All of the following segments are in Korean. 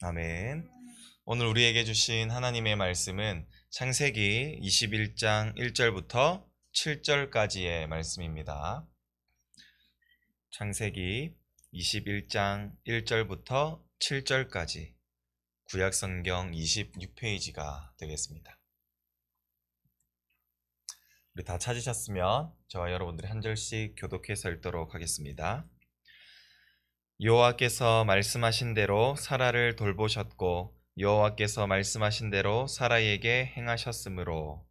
아멘. 오늘 우리에게 주신 하나님의 말씀은 창세기 21장 1절부터 7절까지의 말씀입니다. 창세기 21장 1절부터 7절까지 구약성경 26페이지가 되겠습니다. 우리 다 찾으셨으면 저와 여러분들이 한 절씩 교독해서 읽도록 하겠습니다. 여호와께서 말씀하신 대로 사라를 돌보셨고 여호와께서 말씀하신 대로 사라에게 행하셨으므로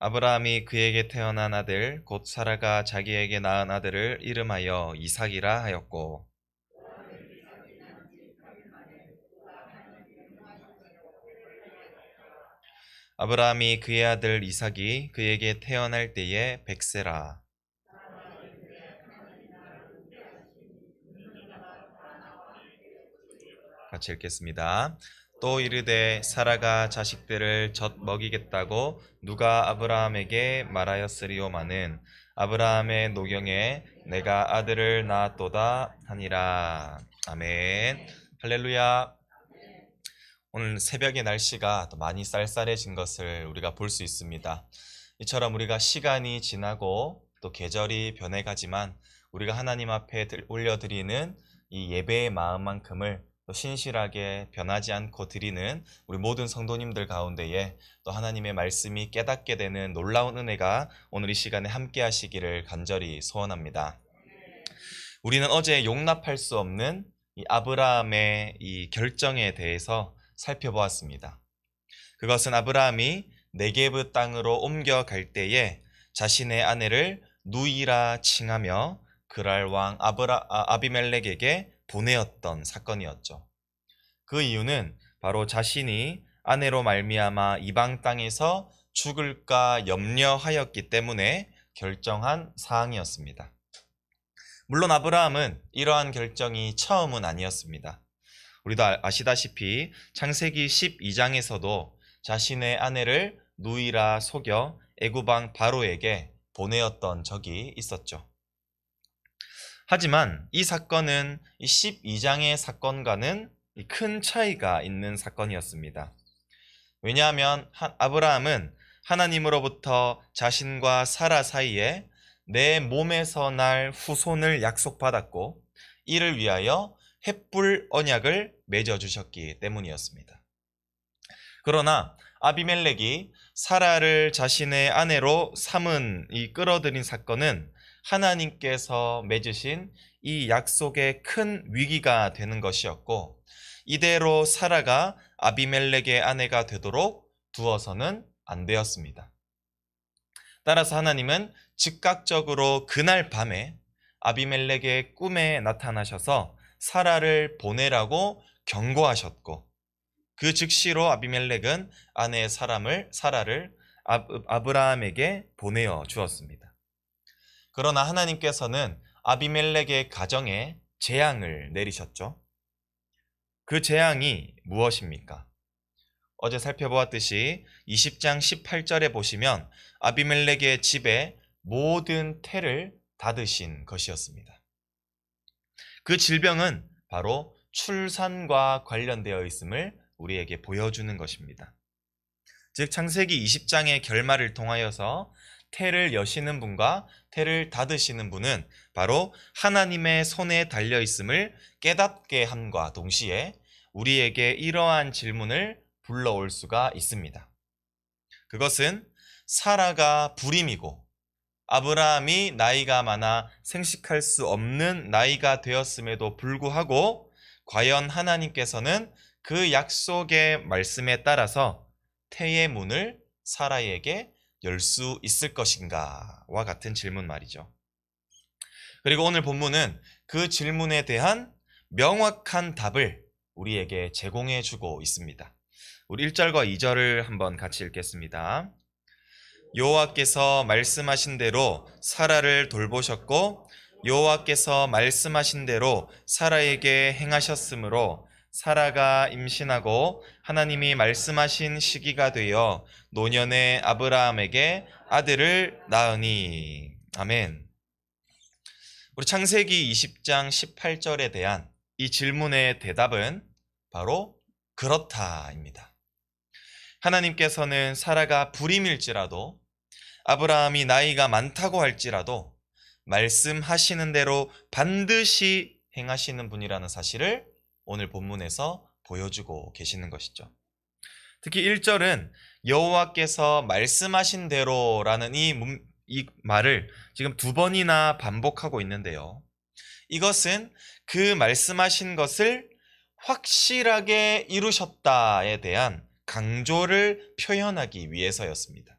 아브라함이 그에게 태어난 아들 곧 사라가 자기에게 낳은 아들을 이름하여 이삭이라 하였고 아브라함이 그의 아들 이삭이 그에게 태어날 때에 100세라. 같이 읽겠습니다. 또 이르되 사라가 자식들을 젖 먹이겠다고 누가 아브라함에게 말하였으리오마는 아브라함의 노경에 내가 아들을 낳았도다 하니라. 아멘. 할렐루야. 오늘 새벽의 날씨가 또 많이 쌀쌀해진 것을 우리가 볼 수 있습니다. 이처럼 우리가 시간이 지나고 또 계절이 변해가지만 우리가 하나님 앞에 올려드리는 이 예배의 마음만큼을 또 신실하게 변하지 않고 드리는 우리 모든 성도님들 가운데에 또 하나님의 말씀이 깨닫게 되는 놀라운 은혜가 오늘 이 시간에 함께 하시기를 간절히 소원합니다. 우리는 어제 용납할 수 없는 이 아브라함의 이 결정에 대해서 살펴보았습니다. 그것은 아브라함이 네게브 땅으로 옮겨갈 때에 자신의 아내를 누이라 칭하며 그랄 왕 아비멜렉에게 보내었던 사건이었죠. 그 이유는 바로 자신이 아내로 말미암아 이방 땅에서 죽을까 염려하였기 때문에 결정한 사항이었습니다. 물론 아브라함은 이러한 결정이 처음은 아니었습니다. 우리도 아시다시피 창세기 12장에서도 자신의 아내를 누이라 속여 애굽왕 바로에게 보내었던 적이 있었죠. 하지만 이 사건은 이 12장의 사건과는 큰 차이가 있는 사건이었습니다. 왜냐하면 아브라함은 하나님으로부터 자신과 사라 사이에 내 몸에서 날 후손을 약속받았고 이를 위하여 횃불 언약을 맺어주셨기 때문이었습니다. 그러나 아비멜렉이 사라를 자신의 아내로 삼은 이 끌어들인 사건은 하나님께서 맺으신 이 약속의 큰 위기가 되는 것이었고 이대로 사라가 아비멜렉의 아내가 되도록 두어서는 안 되었습니다. 따라서 하나님은 즉각적으로 그날 밤에 아비멜렉의 꿈에 나타나셔서 사라를 보내라고 경고하셨고 그 즉시로 아비멜렉은 아내 사라를 아브라함에게 보내어 주었습니다. 그러나 하나님께서는 아비멜렉의 가정에 재앙을 내리셨죠. 그 재앙이 무엇입니까? 어제 살펴보았듯이 20장 18절에 보시면 아비멜렉의 집에 모든 태를 닫으신 것이었습니다. 그 질병은 바로 출산과 관련되어 있음을 우리에게 보여주는 것입니다. 즉 창세기 20장의 결말을 통하여서 태를 여시는 분과 태를 닫으시는 분은 바로 하나님의 손에 달려 있음을 깨닫게 함과 동시에 우리에게 이러한 질문을 불러올 수가 있습니다. 그것은 사라가 불임이고 아브라함이 나이가 많아 생식할 수 없는 나이가 되었음에도 불구하고 과연 하나님께서는 그 약속의 말씀에 따라서 태의 문을 사라에게 열 수 있을 것인가와 같은 질문 말이죠. 그리고 오늘 본문은 그 질문에 대한 명확한 답을 우리에게 제공해 주고 있습니다. 우리 1절과 2절을 한번 같이 읽겠습니다. 여호와께서 말씀하신 대로 사라를 돌보셨고 여호와께서 말씀하신 대로 사라에게 행하셨으므로 사라가 임신하고 하나님이 말씀하신 시기가 되어 노년의 아브라함에게 아들을 낳으니. 아멘. 우리 창세기 20장 18절에 대한 이 질문의 대답은 바로 그렇다입니다. 하나님께서는 사라가 불임일지라도 아브라함이 나이가 많다고 할지라도 말씀하시는 대로 반드시 행하시는 분이라는 사실을 오늘 본문에서 보여주고 계시는 것이죠. 특히 1절은 여호와께서 말씀하신 대로라는 이 말을 지금 두 번이나 반복하고 있는데요. 이것은 그 말씀하신 것을 확실하게 이루셨다에 대한 강조를 표현하기 위해서였습니다.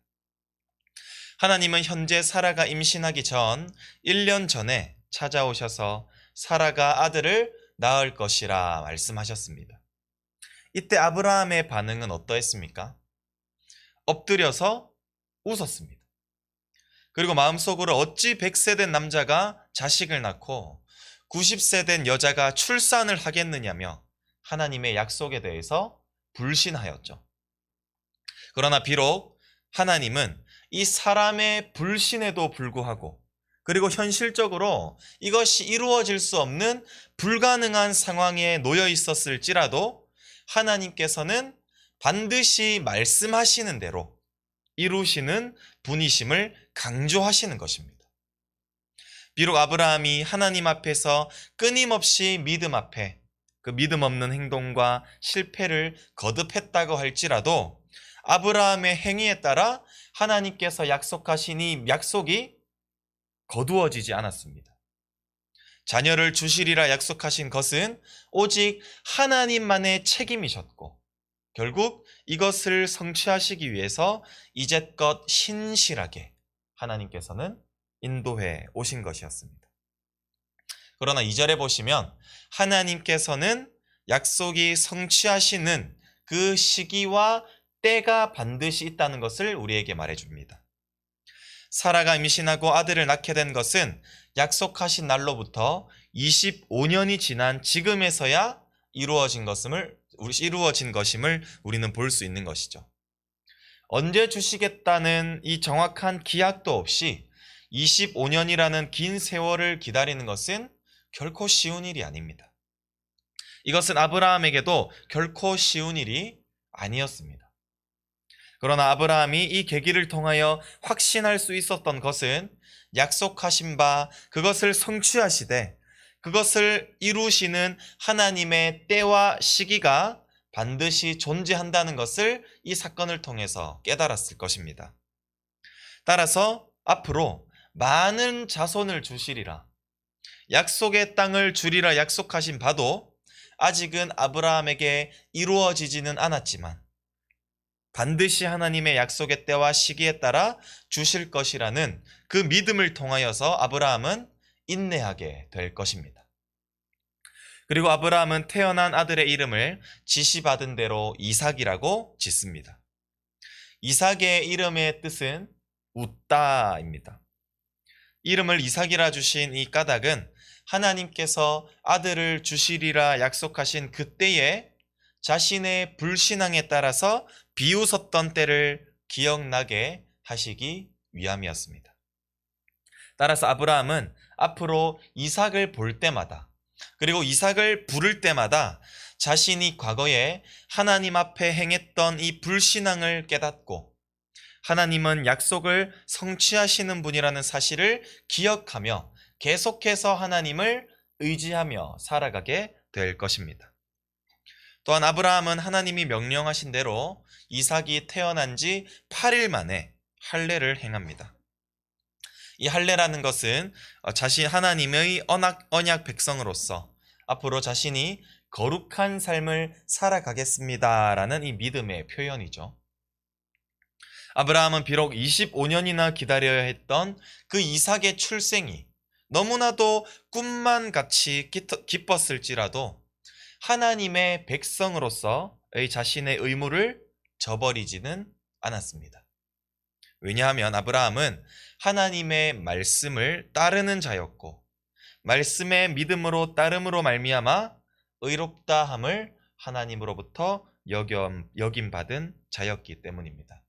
하나님은 현재 사라가 임신하기 전 1년 전에 찾아오셔서 사라가 아들을 낳을 것이라 말씀하셨습니다. 이때 아브라함의 반응은 어떠했습니까? 엎드려서 웃었습니다. 그리고 마음속으로 어찌 100세 된 남자가 자식을 낳고 90세 된 여자가 출산을 하겠느냐며 하나님의 약속에 대해서 불신하였죠. 그러나 비록 하나님은 이 사람의 불신에도 불구하고 그리고 현실적으로 이것이 이루어질 수 없는 불가능한 상황에 놓여 있었을지라도 하나님께서는 반드시 말씀하시는 대로 이루시는 분이심을 강조하시는 것입니다. 비록 아브라함이 하나님 앞에서 끊임없이 믿음 앞에 그 믿음 없는 행동과 실패를 거듭했다고 할지라도 아브라함의 행위에 따라 하나님께서 약속하신 이 약속이 거두어지지 않았습니다. 자녀를 주시리라 약속하신 것은 오직 하나님만의 책임이셨고 결국 이것을 성취하시기 위해서 이제껏 신실하게 하나님께서는 인도해 오신 것이었습니다. 그러나 2절에 보시면 하나님께서는 약속이 성취하시는 그 시기와 때가 반드시 있다는 것을 우리에게 말해줍니다. 사라가 임신하고 아들을 낳게 된 것은 약속하신 날로부터 25년이 지난 지금에서야 이루어진 것임을 우리는 볼 수 있는 것이죠. 언제 주시겠다는 이 정확한 기약도 없이 25년이라는 긴 세월을 기다리는 것은 결코 쉬운 일이 아닙니다. 이것은 아브라함에게도 결코 쉬운 일이 아니었습니다. 그러나 아브라함이 이 계기를 통하여 확신할 수 있었던 것은 약속하신 바 그것을 성취하시되 그것을 이루시는 하나님의 때와 시기가 반드시 존재한다는 것을 이 사건을 통해서 깨달았을 것입니다. 따라서 앞으로 많은 자손을 주시리라, 약속의 땅을 주리라 약속하신 바도 아직은 아브라함에게 이루어지지는 않았지만 반드시 하나님의 약속의 때와 시기에 따라 주실 것이라는 그 믿음을 통하여서 아브라함은 인내하게 될 것입니다. 그리고 아브라함은 태어난 아들의 이름을 지시받은 대로 이삭이라고 짓습니다. 이삭의 이름의 뜻은 웃다입니다. 이름을 이삭이라 주신 이 까닭은 하나님께서 아들을 주시리라 약속하신 그때에 자신의 불신앙에 따라서 비웃었던 때를 기억나게 하시기 위함이었습니다. 따라서 아브라함은 앞으로 이삭을 볼 때마다 그리고 이삭을 부를 때마다 자신이 과거에 하나님 앞에 행했던 이 불신앙을 깨닫고 하나님은 약속을 성취하시는 분이라는 사실을 기억하며 계속해서 하나님을 의지하며 살아가게 될 것입니다. 또한 아브라함은 하나님이 명령하신 대로 이삭이 태어난 지 8일 만에 할례를 행합니다. 이 할례라는 것은 자신 하나님의 언약 백성으로서 앞으로 자신이 거룩한 삶을 살아가겠습니다라는 이 믿음의 표현이죠. 아브라함은 비록 25년이나 기다려야 했던 그 이삭의 출생이 너무나도 꿈만 같이 기뻤을지라도 하나님의 백성으로서의 자신의 의무를 저버리지는 않았습니다. 왜냐하면 아브라함은 하나님의 말씀을 따르는 자였고 말씀의 믿음으로 따름으로 말미암아 의롭다함을 하나님으로부터 여김받은 자였기 때문입니다.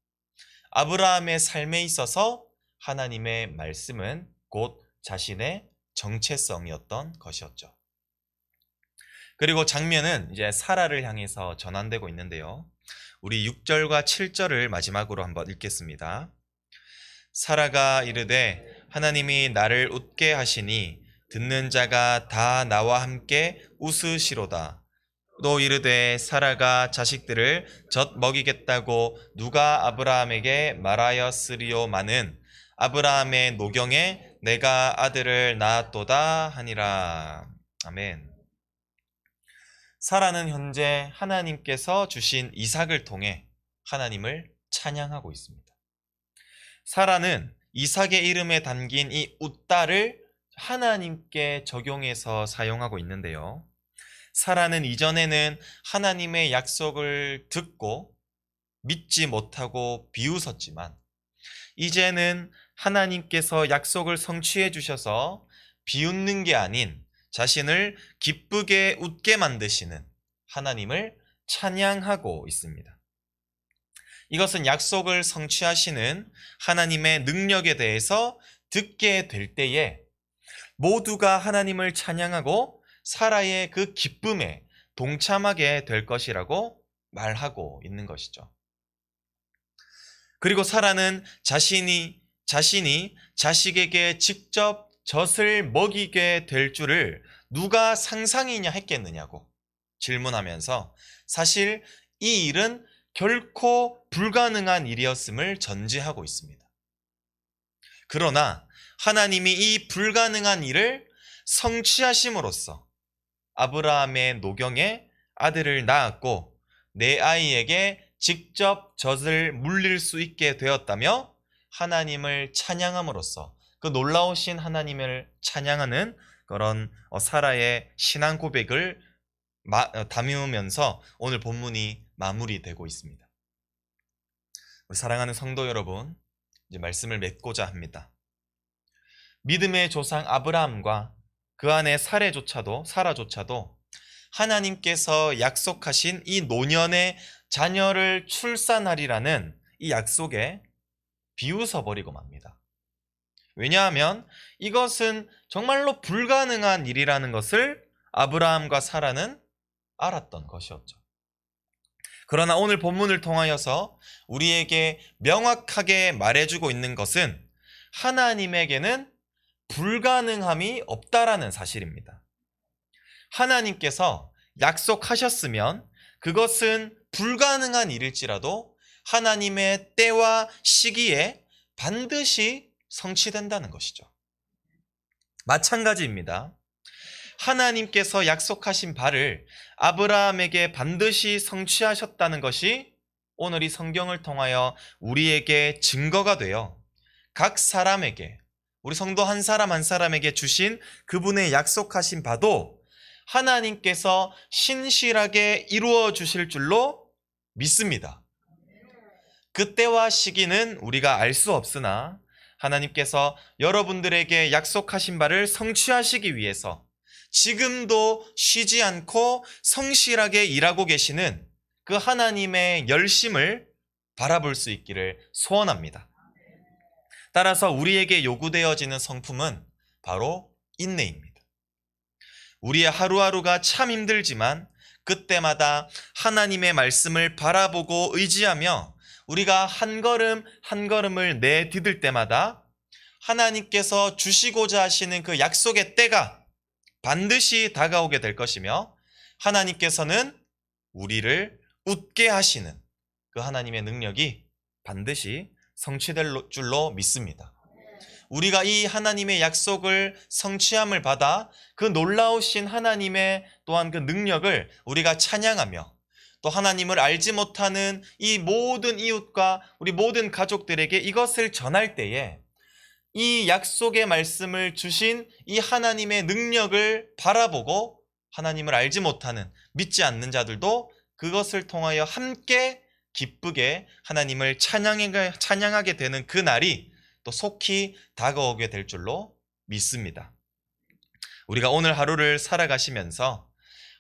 아브라함의 삶에 있어서 하나님의 말씀은 곧 자신의 정체성이었던 것이었죠. 그리고 장면은 이제 사라를 향해서 전환되고 있는데요. 우리 6절과 7절을 마지막으로 한번 읽겠습니다. 사라가 이르되 하나님이 나를 웃게 하시니 듣는 자가 다 나와 함께 웃으시로다. 또 이르되 사라가 자식들을 젖 먹이겠다고 누가 아브라함에게 말하였으리요마는 아브라함의 노경에 내가 아들을 낳았도다 하니라. 아멘. 사라는 현재 하나님께서 주신 이삭을 통해 하나님을 찬양하고 있습니다. 사라는 이삭의 이름에 담긴 이 웃다를 하나님께 적용해서 사용하고 있는데요. 사라는 이전에는 하나님의 약속을 듣고 믿지 못하고 비웃었지만 이제는 하나님께서 약속을 성취해 주셔서 비웃는 게 아닌 자신을 기쁘게 웃게 만드시는 하나님을 찬양하고 있습니다. 이것은 약속을 성취하시는 하나님의 능력에 대해서 듣게 될 때에 모두가 하나님을 찬양하고 사라의 그 기쁨에 동참하게 될 것이라고 말하고 있는 것이죠. 그리고 사라는 자신이 자식에게 직접 젖을 먹이게 될 줄을 누가 상상이냐 했겠느냐고 질문하면서 사실 이 일은 결코 불가능한 일이었음을 전제하고 있습니다. 그러나 하나님이 이 불가능한 일을 성취하심으로써 아브라함의 노경에 아들을 낳았고 내 아이에게 직접 젖을 물릴 수 있게 되었다며 하나님을 찬양함으로써 그 놀라우신 하나님을 찬양하는 그런 사라의 신앙 고백을 담으면서 오늘 본문이 마무리되고 있습니다. 우리 사랑하는 성도 여러분, 이제 말씀을 맺고자 합니다. 믿음의 조상 아브라함과 그 안에 사라조차도 하나님께서 약속하신 이 노년의 자녀를 출산하리라는 이 약속에 비웃어버리고 맙니다. 왜냐하면 이것은 정말로 불가능한 일이라는 것을 아브라함과 사라는 알았던 것이었죠. 그러나 오늘 본문을 통하여서 우리에게 명확하게 말해주고 있는 것은 하나님에게는 불가능함이 없다라는 사실입니다. 하나님께서 약속하셨으면 그것은 불가능한 일일지라도 하나님의 때와 시기에 반드시 성취된다는 것이죠. 마찬가지입니다. 하나님께서 약속하신 바를 아브라함에게 반드시 성취하셨다는 것이 오늘 이 성경을 통하여 우리에게 증거가 되어 각 사람에게, 우리 성도 한 사람 한 사람에게 주신 그분의 약속하신 바도 하나님께서 신실하게 이루어 주실 줄로 믿습니다. 그때와 시기는 우리가 알 수 없으나 하나님께서 여러분들에게 약속하신 바를 성취하시기 위해서 지금도 쉬지 않고 성실하게 일하고 계시는 그 하나님의 열심을 바라볼 수 있기를 소원합니다. 따라서 우리에게 요구되어지는 성품은 바로 인내입니다. 우리의 하루하루가 참 힘들지만 그때마다 하나님의 말씀을 바라보고 의지하며 우리가 한 걸음 한 걸음을 내디딜 때마다 하나님께서 주시고자 하시는 그 약속의 때가 반드시 다가오게 될 것이며 하나님께서는 우리를 웃게 하시는 그 하나님의 능력이 반드시 성취될 줄로 믿습니다. 우리가 이 하나님의 약속을 성취함을 받아 그 놀라우신 하나님의 또한 그 능력을 우리가 찬양하며 또 하나님을 알지 못하는 이 모든 이웃과 우리 모든 가족들에게 이것을 전할 때에 이 약속의 말씀을 주신 이 하나님의 능력을 바라보고 하나님을 알지 못하는 믿지 않는 자들도 그것을 통하여 함께 기쁘게 하나님을 찬양하게 되는 그 날이 또 속히 다가오게 될 줄로 믿습니다. 우리가 오늘 하루를 살아가시면서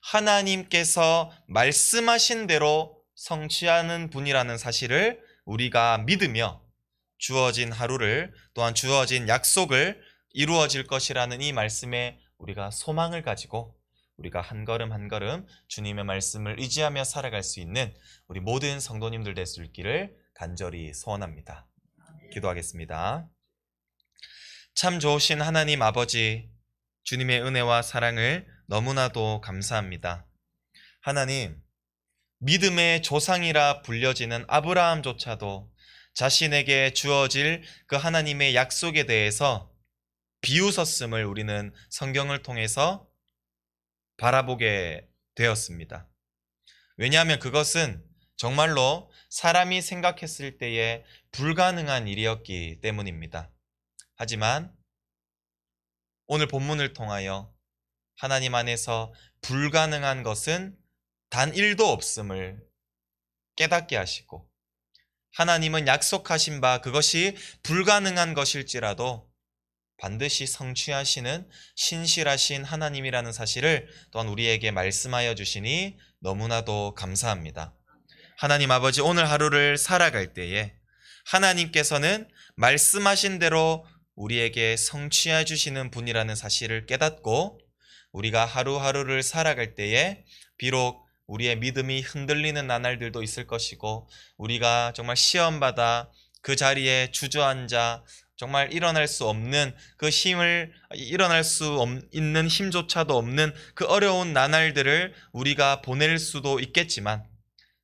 하나님께서 말씀하신 대로 성취하는 분이라는 사실을 우리가 믿으며 주어진 하루를 또한 주어진 약속을 이루어질 것이라는 이 말씀에 우리가 소망을 가지고 우리가 한 걸음 한 걸음 주님의 말씀을 의지하며 살아갈 수 있는 우리 모든 성도님들 될 수 있기를 간절히 소원합니다. 기도하겠습니다. 참 좋으신 하나님 아버지, 주님의 은혜와 사랑을 너무나도 감사합니다. 하나님, 믿음의 조상이라 불려지는 아브라함조차도 자신에게 주어질 그 하나님의 약속에 대해서 비웃었음을 우리는 성경을 통해서 바라보게 되었습니다. 왜냐하면 그것은 정말로 사람이 생각했을 때에 불가능한 일이었기 때문입니다. 하지만 오늘 본문을 통하여 하나님 안에서 불가능한 것은 단 1도 없음을 깨닫게 하시고, 하나님은 약속하신 바 그것이 불가능한 것일지라도 반드시 성취하시는 신실하신 하나님이라는 사실을 또한 우리에게 말씀하여 주시니 너무나도 감사합니다. 하나님 아버지, 오늘 하루를 살아갈 때에 하나님께서는 말씀하신 대로 우리에게 성취해 주시는 분이라는 사실을 깨닫고, 우리가 하루하루를 살아갈 때에 비록 우리의 믿음이 흔들리는 나날들도 있을 것이고, 우리가 정말 시험받아 그 자리에 주저앉아 정말 일어날 수 없는 그 일어날 수 있는 힘조차도 없는 그 어려운 나날들을 우리가 보낼 수도 있겠지만,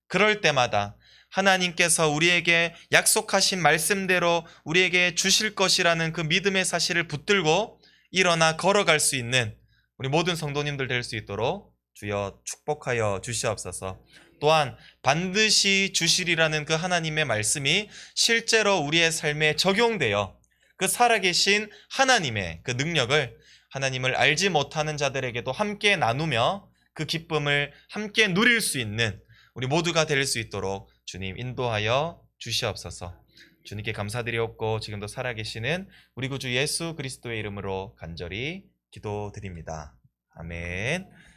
그럴 때마다 하나님께서 우리에게 약속하신 말씀대로 우리에게 주실 것이라는 그 믿음의 사실을 붙들고 일어나 걸어갈 수 있는 우리 모든 성도님들 될 수 있도록 주여 축복하여 주시옵소서. 또한 반드시 주시리라는 그 하나님의 말씀이 실제로 우리의 삶에 적용되어 그 살아계신 하나님의 그 능력을 하나님을 알지 못하는 자들에게도 함께 나누며 그 기쁨을 함께 누릴 수 있는 우리 모두가 될 수 있도록 주님 인도하여 주시옵소서. 주님께 감사드리옵고 지금도 살아계시는 우리 구주 예수 그리스도의 이름으로 간절히 기도드립니다. 아멘.